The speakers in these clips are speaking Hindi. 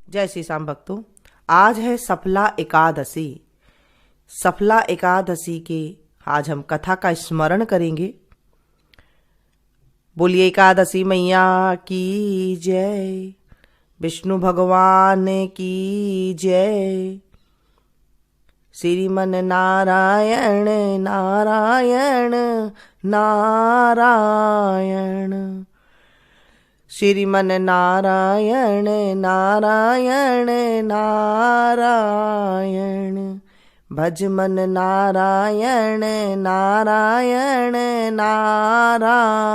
जय श्री श्याम भक्तों। आज है सफला एकादशी। सफला एकादशी के आज हम कथा का स्मरण करेंगे। बोलिए एकादशी मैया की जय, विष्णु भगवान की जय। श्रीमन नारायण नारायण नारायण, श्रीमन नारायण नारायण नारायण, भज मन नारायण नारायण नारायण।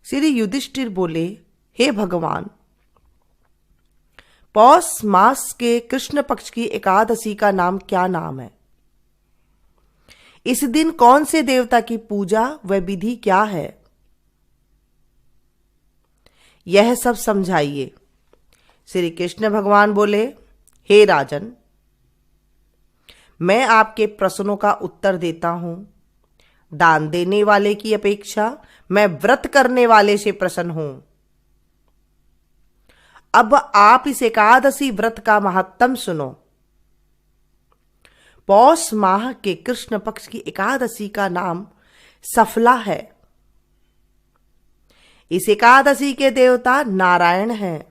श्री युधिष्ठिर बोले, हे भगवान, पौष मास के कृष्ण पक्ष की एकादशी का नाम क्या नाम है? इस दिन कौन से देवता की पूजा व विधि क्या है? यह सब समझाइए। श्री कृष्ण भगवान बोले, हे राजन, मैं आपके प्रश्नों का उत्तर देता हूं। दान देने वाले की अपेक्षा मैं व्रत करने वाले से प्रसन्न हूं। अब आप इस एकादशी व्रत का महत्तम सुनो। पौष माह के कृष्ण पक्ष की एकादशी का नाम सफला है। इस एकादशी के देवता नारायण हैं।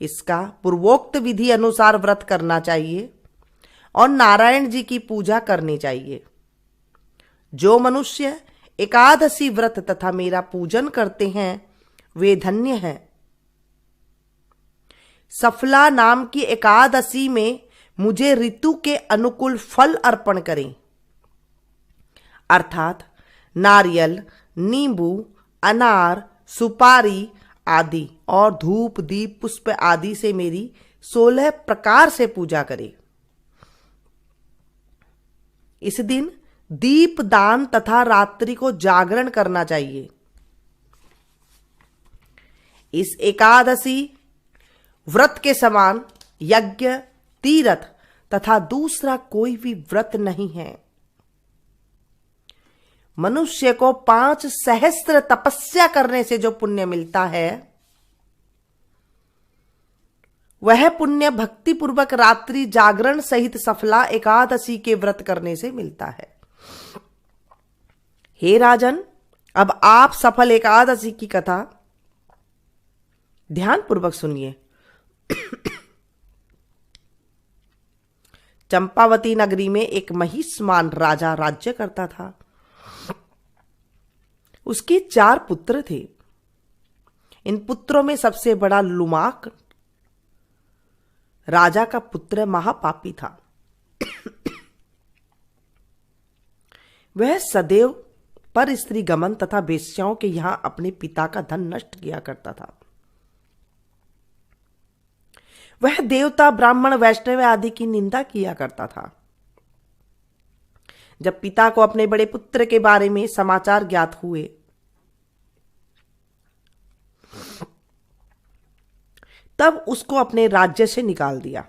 इसका पूर्वोक्त विधि अनुसार व्रत करना चाहिए और नारायण जी की पूजा करनी चाहिए। जो मनुष्य एकादशी व्रत तथा मेरा पूजन करते हैं वे धन्य हैं। सफला नाम की एकादशी में मुझे ऋतु के अनुकूल फल अर्पण करें, अर्थात नारियल, नींबू, अनार, सुपारी आदि और धूप दीप पुष्प आदि से मेरी 16 प्रकार से पूजा करें। इस दिन दीप दान तथा रात्रि को जागरण करना चाहिए। इस एकादशी व्रत के समान यज्ञ, तीर्थ तथा दूसरा कोई भी व्रत नहीं है। मनुष्य को 5 सहस्त्र तपस्या करने से जो पुण्य मिलता है, वह पुण्य भक्ति पूर्वक रात्रि जागरण सहित सफला एकादशी के व्रत करने से मिलता है। हे राजन, अब आप सफल एकादशी की कथा ध्यान पूर्वक सुनिए। चंपावती नगरी में एक महिष्मान राजा राज्य करता था। उसके 4 पुत्र थे। इन पुत्रों में सबसे बड़ा लुमाक राजा का पुत्र महापापी था। वह सदैव पर स्त्री गमन तथा वेश्याओं के यहां अपने पिता का धन नष्ट किया करता था। वह देवता, ब्राह्मण, वैष्णव आदि की निंदा किया करता था। जब पिता को अपने बड़े पुत्र के बारे में समाचार ज्ञात हुए, तब उसको अपने राज्य से निकाल दिया।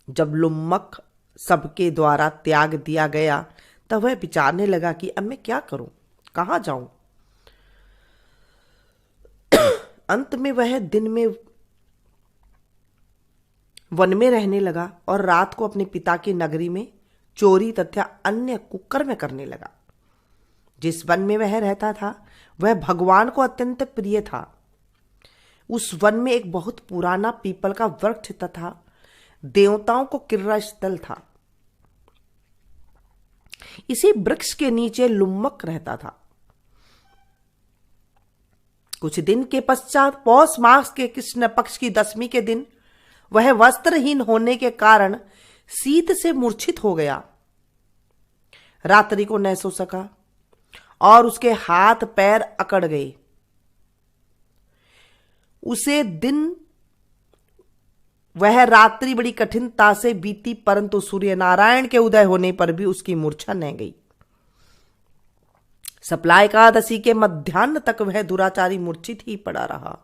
जब लुम्मक सबके द्वारा त्याग दिया गया, तब वह विचारने लगा कि अब मैं क्या करूं, कहां जाऊं। अंत में वह दिन में वन में रहने लगा और रात को अपने पिता की नगरी में चोरी तथा अन्य कुकर्म करने लगा। जिस वन में वह रहता था वह भगवान को अत्यंत प्रिय था। उस वन में एक बहुत पुराना पीपल का वृक्ष तथा देवताओं को क्रीड़ा स्थल था। इसी वृक्ष के नीचे लुम्मक रहता था। कुछ दिन के पश्चात पौष मास के कृष्ण पक्ष की दशमी के दिन वह वस्त्रहीन होने के कारण शीत से मूर्छित हो गया। रात्रि को न सो सका और उसके हाथ पैर अकड़ गए। उसे दिन वह रात्रि बड़ी कठिनता से बीती, परंतु सूर्य नारायण के उदय होने पर भी उसकी मूर्छा न गई। सफला एकादशी के मध्याह्न तक वह दुराचारी मूर्छित ही पड़ा रहा।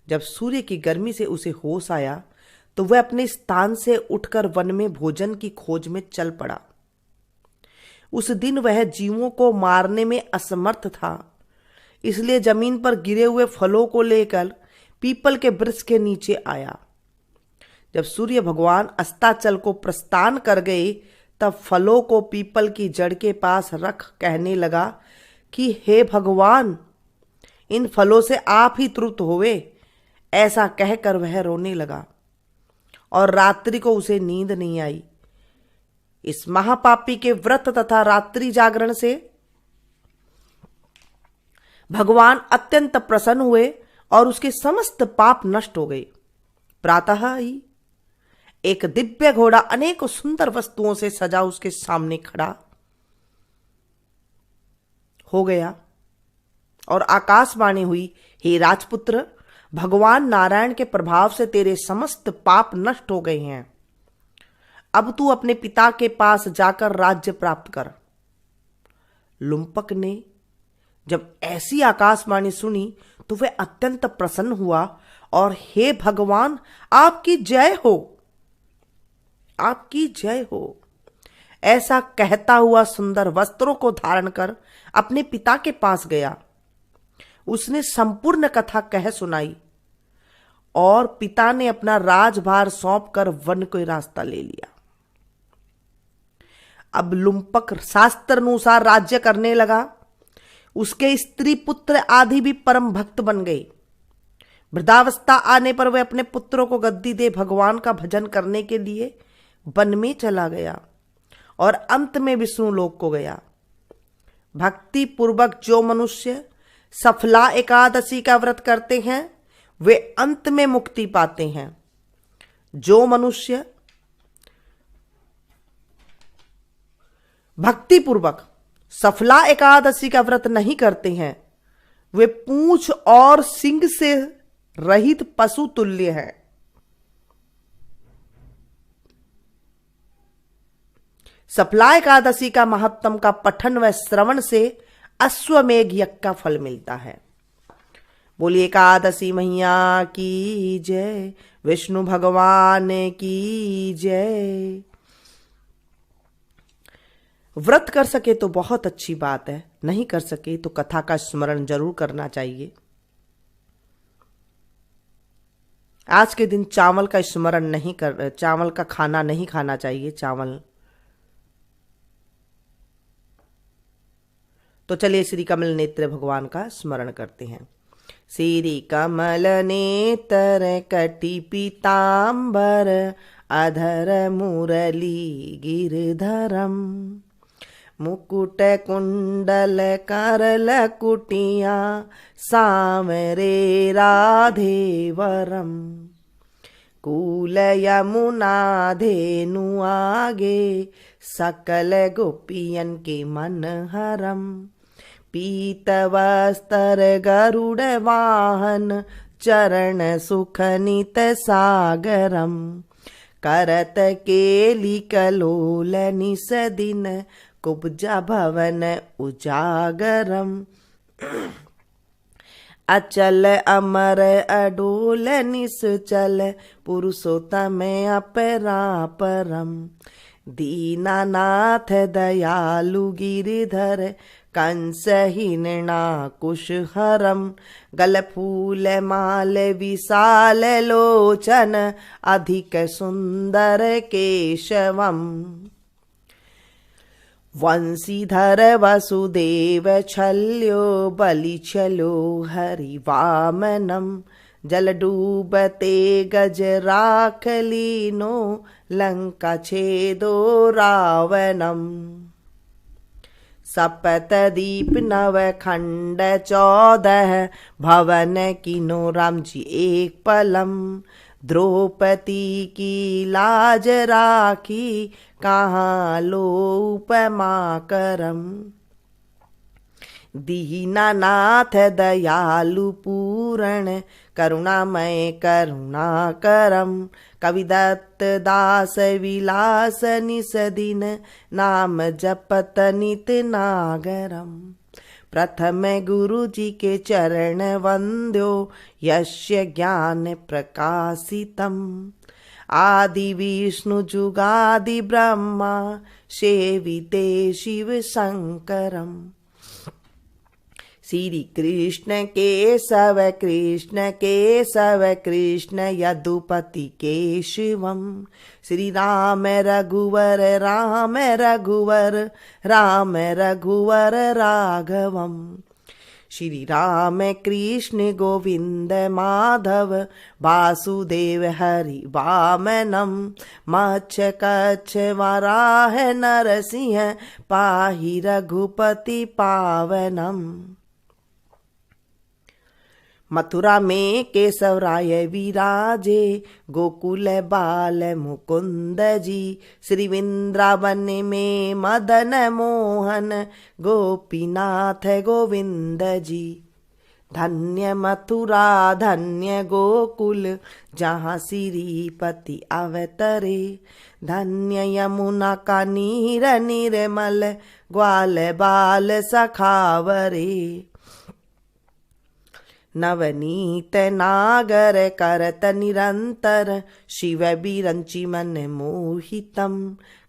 जब सूर्य की गर्मी से उसे होश आया तो वह अपने स्थान से उठकर वन में भोजन की खोज में चल पड़ा। उस दिन वह जीवों को मारने में असमर्थ था, इसलिए जमीन पर गिरे हुए फलों को लेकर पीपल के वृक्ष के नीचे आया। जब सूर्य भगवान अस्ताचल को प्रस्थान कर गए तब फलों को पीपल की जड़ के पास रख कहने लगा कि हे भगवान, इन फलों से आप ही तृप्त होवे। ऐसा कहकर वह रोने लगा और रात्रि को उसे नींद नहीं आई। इस महापापी के व्रत तथा रात्रि जागरण से भगवान अत्यंत प्रसन्न हुए और उसके समस्त पाप नष्ट हो गए। प्रातः ही एक दिव्य घोड़ा अनेक सुंदर वस्तुओं से सजा उसके सामने खड़ा हो गया और आकाशवाणी हुई, हे राजपुत्र, भगवान नारायण के प्रभाव से तेरे समस्त पाप नष्ट हो गए हैं। अब तू अपने पिता के पास जाकर राज्य प्राप्त कर। लुम्पक ने जब ऐसी आकाशवाणी सुनी तो वह अत्यंत प्रसन्न हुआ और हे भगवान, आपकी जय हो, आपकी जय हो, ऐसा कहता हुआ सुंदर वस्त्रों को धारण कर अपने पिता के पास गया। उसने संपूर्ण कथा कह सुनाई और पिता ने अपना राजभार सौंपकर वन को रास्ता ले लिया। अब लुम्पक शास्त्र अनुसार राज्य करने लगा। उसके स्त्री पुत्र आदि भी परम भक्त बन गए। वृद्धावस्था आने पर वह अपने पुत्रों को गद्दी दे भगवान का भजन करने के लिए वन में चला गया और अंत में विष्णु लोक को गया। भक्ति पूर्वक जो मनुष्य सफला एकादशी का व्रत करते हैं वे अंत में मुक्ति पाते हैं। जो मनुष्य भक्ति पूर्वक सफला एकादशी का व्रत नहीं करते हैं वे पूंछ और सिंग से रहित पशु तुल्य हैं। सफला एकादशी का महत्तम का पठन व श्रवण से अश्वमेघ यज्ञ का फल मिलता है। बोलिए एकादशी मैया की जय, विष्णु भगवान की जय। व्रत कर सके तो बहुत अच्छी बात है, नहीं कर सके तो कथा का स्मरण जरूर करना चाहिए। आज के दिन चावल का स्मरण नहीं कर, चावल का खाना नहीं खाना चाहिए। चावल तो चलिए श्री कमल नेत्र भगवान का स्मरण करते हैं। श्री कमल नेत्र कटि पीतांबर अधर मुरली गिरधरम मुकुट कुंडल करल कुटिया सांवरे राधे वरम कूल यमुना धेनु आगे सकल गोपियन के मन हरम पीत वस्त्र गरुड़ वाहन चरण सुख नित सागरम करत केली कलोल निस दिन कुब्जा भवन उजागरम अचल अमर अडोल निश्चल पुरुषोत्तम अपरापरम दीनानाथ दयालु गिरिधर कंसहीना कुशहरम गल फूल माल विशाल लोचन अधिक सुंदर केशवम वंशीधर वसुदेव छल्यो बलि छलो हरि वामनम जल डूबते गज राख लीनो लंका छेदो रावणम सपत दीप नव खंड 14 भवन किनो राम जी एक पलम द्रौपदी की लाज राखी कहाँ लो उपमा करम दीनानाथ दयालु पूरण करुणामय करुणा करम कविदत्त दास विलास निस दिन नाम जपत नित नागरम प्रथम गुरु जी के चरण वंद्यो यस्य ज्ञान प्रकाशितम आदि विष्णु जुगादि ब्रह्मा सेविते शिव शंकरम श्री कृष्ण केशव कृष्ण केशव कृष्ण यदुपति केशवम। श्री राम रघुवर राम रघुवर राम रघुवर राघवम। श्री राम कृष्ण गोविंद माधव वासुदेव हरि वामनम। मच्छ कच्छ वराह नरसिंह पाहि रघुपति पावनम। मथुरा में केशव राय विराजे गोकुल बाल मुकुंद जी। श्री वृंदावन में मदन मोहन गोपीनाथ गोविंद जी। धन्य मथुरा धन्य गोकुल जहाँ श्रीपति अवतरे। धन्य यमुना का नीर निर्मल ग्वाल बाल सखावरे। नवनीत नागर करत निरंतर शिव बिरंचि मन मोहितम।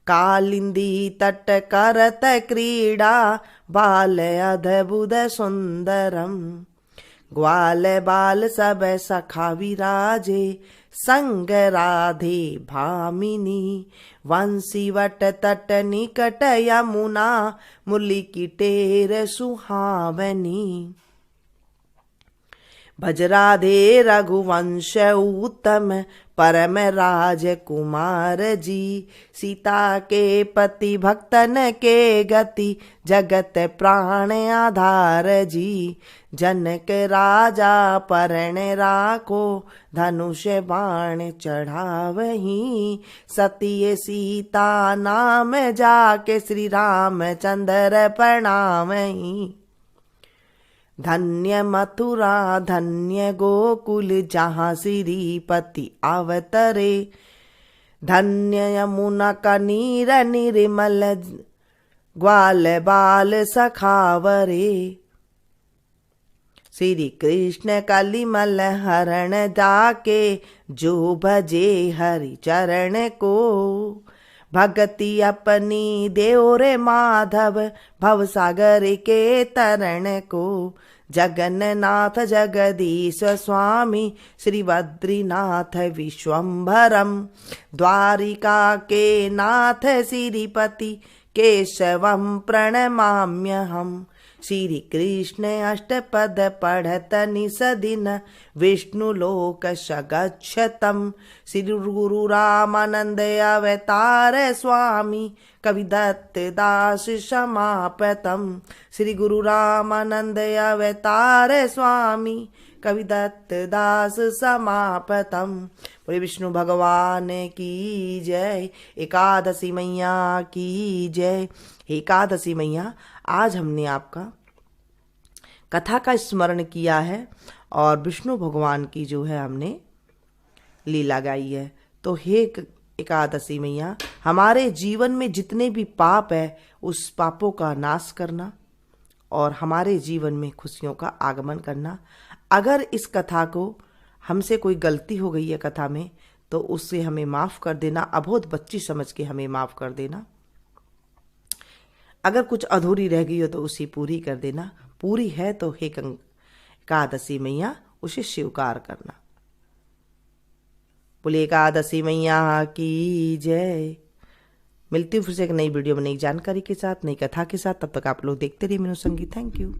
कालिंदी तट करत क्रीड़ा बाल अद्भुत सुंदरम। ग्वाल बाल सब सखा विराजे संग राधे भामिनी। वंशीवट तट निकट यमुना मुरली की टेर सुहावनी। भज राधे रघुवंश उत्तम परम राजकुमार जी। सीता के पति भक्तन के गति जगत प्राण आधार जी। जनक राजा परण राखो धनुष बाण चढ़ावही। सती सीता नाम जाके श्री रामचंद्र प्रणामही। धन्य मथुरा धन्य गोकुल जहाँ श्रीपति अवतरे। धन्य यमुना का नीर निर्मल ग्वाल बाल सखावरे। श्री कृष्ण कलिमल हरण जाके जो भजे हरि चरण को। भगति अपनी देव रे माधव भवसागर के तरण को। जगन्नाथ जगदीश स्वामी श्री बद्रीनाथ विश्वम्भरम। द्वारिका के नाथ श्रीपति केशवम प्रणमाम्यहम्। श्री कृष्ण अष्टपद पढ़त निस दिन विष्णु लोक सगच्छतम। श्री गुरु रामानंद अवतार स्वामी कविदत्त दास समापतम। श्री गुरु रामानंद अवतार स्वामी कविदत्त दास समापतम। बोले विष्णु भगवान की जय। एकादशी मैया की जय। एकादशी मैया, आज हमने आपका कथा का स्मरण किया है और विष्णु भगवान की जो है हमने लीला गाई है। तो हे एकादशी मैया, हमारे जीवन में जितने भी पाप है उस पापों का नाश करना और हमारे जीवन में खुशियों का आगमन करना। अगर इस कथा को हमसे कोई गलती हो गई है कथा में तो उससे हमें माफ़ कर देना। अबोध बच्ची समझ के हमें माफ़ कर देना। अगर कुछ अधूरी रह गई हो तो उसे पूरी कर देना। पूरी है तो हे एकादशी मैया उसे स्वीकार करना। बोले एकादशी मैया की जय। मिलती हूँ फिर से एक नई वीडियो में नई जानकारी के साथ, नई कथा के साथ। तब तक आप लोग देखते रहिए मीनू संगीत। Thank you.